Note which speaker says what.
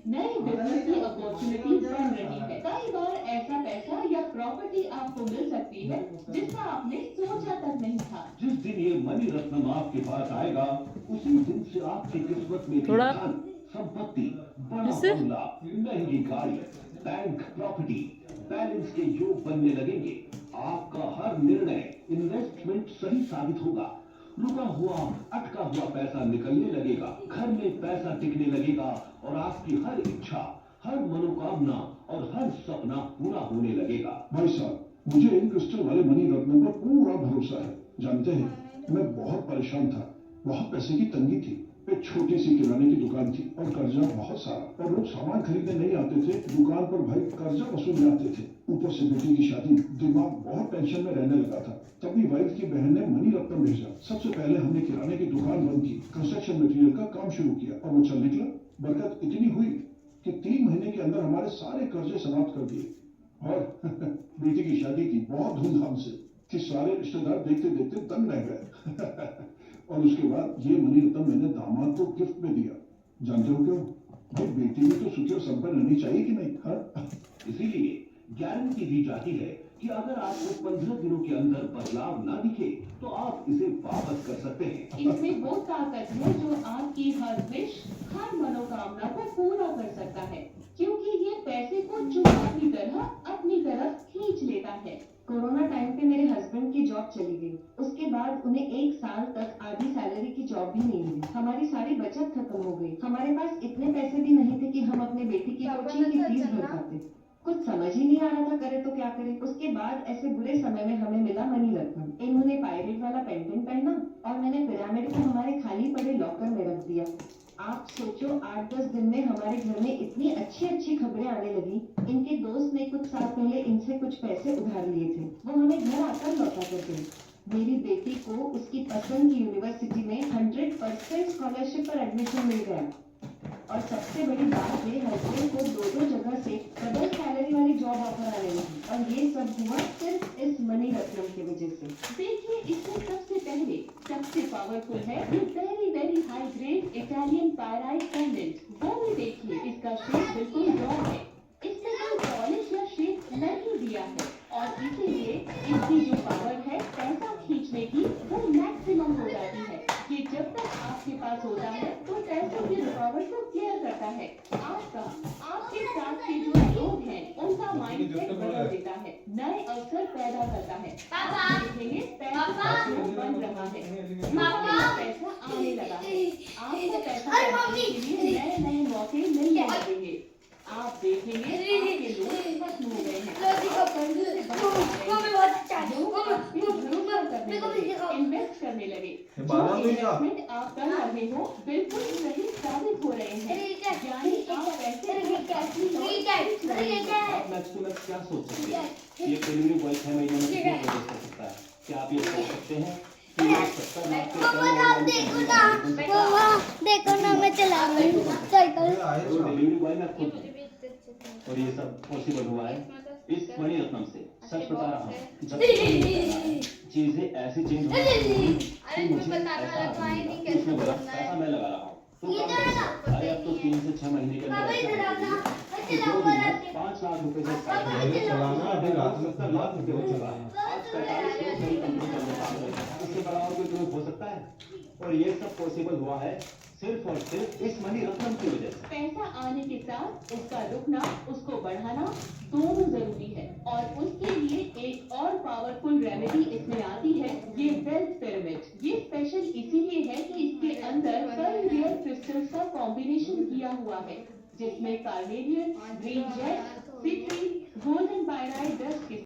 Speaker 1: नए बिजनेस की अपॉर्चुनिटी बन रही है। कई बार ऐसा पैसा या प्रॉपर्टी आपको मिल सकती है जिसका आपने सोचा तक नहीं था।
Speaker 2: जिस दिन ये मनी रत्नम आपके पास आएगा, उसी दिन से आपकी किस्मत में भी
Speaker 3: थोड़ा
Speaker 2: धन, संपत्ति, बड़ा
Speaker 3: इससे
Speaker 2: बंगला, महंगी गाड़ी, बैंक प्रॉपर्टी, बैलेंस के योग बनने लगेंगे। आपका हर निर्णय इन्वेस्टमेंट सही साबित होगा। रुका हुआ, अटका हुआ पैसा निकलने लगेगा, घर में पैसा टिकने लगेगा और आपकी हर इच्छा, हर मनोकामना और हर सपना पूरा होने लगेगा।
Speaker 4: भाई साहब, मुझे इन क्रिस्टल वाले मनी रत्नों पर पूरा भरोसा है। जानते हैं, मैं बहुत परेशान था, बहुत पैसे की तंगी थी, एक छोटी सी किराने की दुकान थी और कर्जा बहुत सारा, और लोग सामान खरीदने नहीं आते थे। दुकान पर भाई कर्जा वसूलने आते थे। ऊपर से बेटी की शादी, दिमाग बहुत टेंशन में रहने लगा था। तभी वाइफ की बहन ने मनी रत्नम भेजा। सबसे पहले हमने किराने की दुकान बंद की, कंस्ट्रक्शन मटेरियल का काम शुरू किया और वो चल निकला। बरकत इतनी हुई कि 3 महीने के अंदर हमारे सारे कर्जे समाप्त कर दिए और बेटी की शादी की बहुत धूमधाम से कि सारे रिश्तेदार देखते देखते दंग रह गए। और उसके बाद ये मनी रत्नम मैंने दामाद को गिफ्ट में दिया। जानते हो क्यों? भाई बेटी में तो सुखी और संपन्न रहनी चाहिए कि नहीं? हाँ?
Speaker 2: इसीलिए गारंटी दी जाती है कि अगर आपको 15 दिनों के अंदर बदलाव ना दिखे तो आप इसे वापस कर सकते हैं।
Speaker 1: इसमें वो ताकत है जो आपकी हर विश, हर मनोकामना को पूरा कर सकता है, क्योंकि ये पैसे को चुम्मा की तरह अपनी तरफ खींच लेता है।
Speaker 5: कोरोना टाइम पे मेरे हस्बैंड की जॉब चली गई। उसके बाद उन्हें 1 साल तक आधी सैलरी की जॉब भी नहीं मिली। हमारी सारी बचत खत्म हो गई। हमारे पास इतने पैसे भी नहीं थे कि हम अपने बेटी की कोचिंग की फीस भर पाते। कुछ समझ ही नहीं आ रहा था करे तो क्या करे। उसके बाद ऐसे बुरे समय में हमें मिला मनी रत्नम। इन्होंने पायरेट वाला पेंडेंट पहना और मैंने पिरामिड को हमारे खाली पड़े लॉकर में रख दिया। आप सोचो, 8-10 दिन में हमारे घर में इतनी अच्छी अच्छी खबरें आने लगी। इनके दोस्त ने कुछ साल पहले इनसे कुछ पैसे उधार लिए थे, वो हमें घर आकर लौटा कर गए। मेरी बेटी को उसकी पसंद की यूनिवर्सिटी में 100% स्कॉलरशिप पर एडमिशन मिल गया। और सबसे बड़ी बात ये, हस्बैंड को 2-2 जगह से डबल सैलरी वाली जॉब ऑफर आने लगी। और ये सब हुआ सिर्फ इस मनी रत्नम की वजह से।
Speaker 1: देखिए, इसमें सबसे पहले सबसे पावरफुल है ये very high grade Italian pyrite pendant. वो भी देखिए, इसका शेप बिल्कुल रॉ है, इसमें कोई पॉलिश या शेप नहीं दिया है और इसीलिए इसकी जो पावर है पैसा खींचने की, वो मैक्सिमम हो जाती है। ये जब तक आपके पास होता है तो पैसों की रुकावट को क्लियर करता है। आपके साथ के जो लोग हैं उनका माइंडसेट बदल देता है, नए अवसर पैदा करता है। आप देखेंगे पैसा बन रहा है, पैसा आने लगा है, आपको पैसा कमाने के लिए नए नए मौके मिलने लगेंगे। आप देखेंगे आपके लोग खत्म हो गए हैं, इन्वेस्ट करने लगे। जो इन्वेस्टमेंट आप कर रहे हो बिल्कुल सही साबित हो रहे हैं, यानी आप पैसे
Speaker 2: क्या सोच सकते हैं? ये डिलीवरी बॉय 6 महीने में कितना प्रोसेस कर सकता है? क्या आप ये सोच सकते हैं कि ये 70 लाख के
Speaker 6: देखो ना मैं चला रही हूँ साइकिल।
Speaker 2: डिलीवरी बॉय ना खुद, और ये सब पॉसिबल हुआ है इस मनी रत्नम से। सच बता रहा हूँ, जब चीजें ऐसी चेंज होंगी कि मुझे ऐसा इसमें बड़ा पैसा मैं लगा रहा हूँ तो अरे अब तो 3 से 6 महीने के अंदर कि जो बिजनेस 5 लाख रुपए से चलाना अभी 70 लाख रुपए हो चुका है। आज 45 करोड़ बड़ी कंपनी चलने काम कर रही है, इससे बड़ा और कोई ग्रोथ हो सकता है? और ये सब पॉसिबल हुआ है सिर्फ और सिर्फ इस मनी रत्नम की वजह से।
Speaker 1: पैसा आने के साथ उसका रुकना, उसको बढ़ाना दोनों जरूरी है और उसके लिए एक और पावरफुल रेमेडी इसमें आती है, ये वेल्थ पिरामिड। ये स्पेशल इसीलिए है कि इसके अंदर कई रियल क्रिस्टल्स का कॉम्बिनेशन किया हुआ है, जिसमें carnelian, green jet, citrine, golden pyrite dust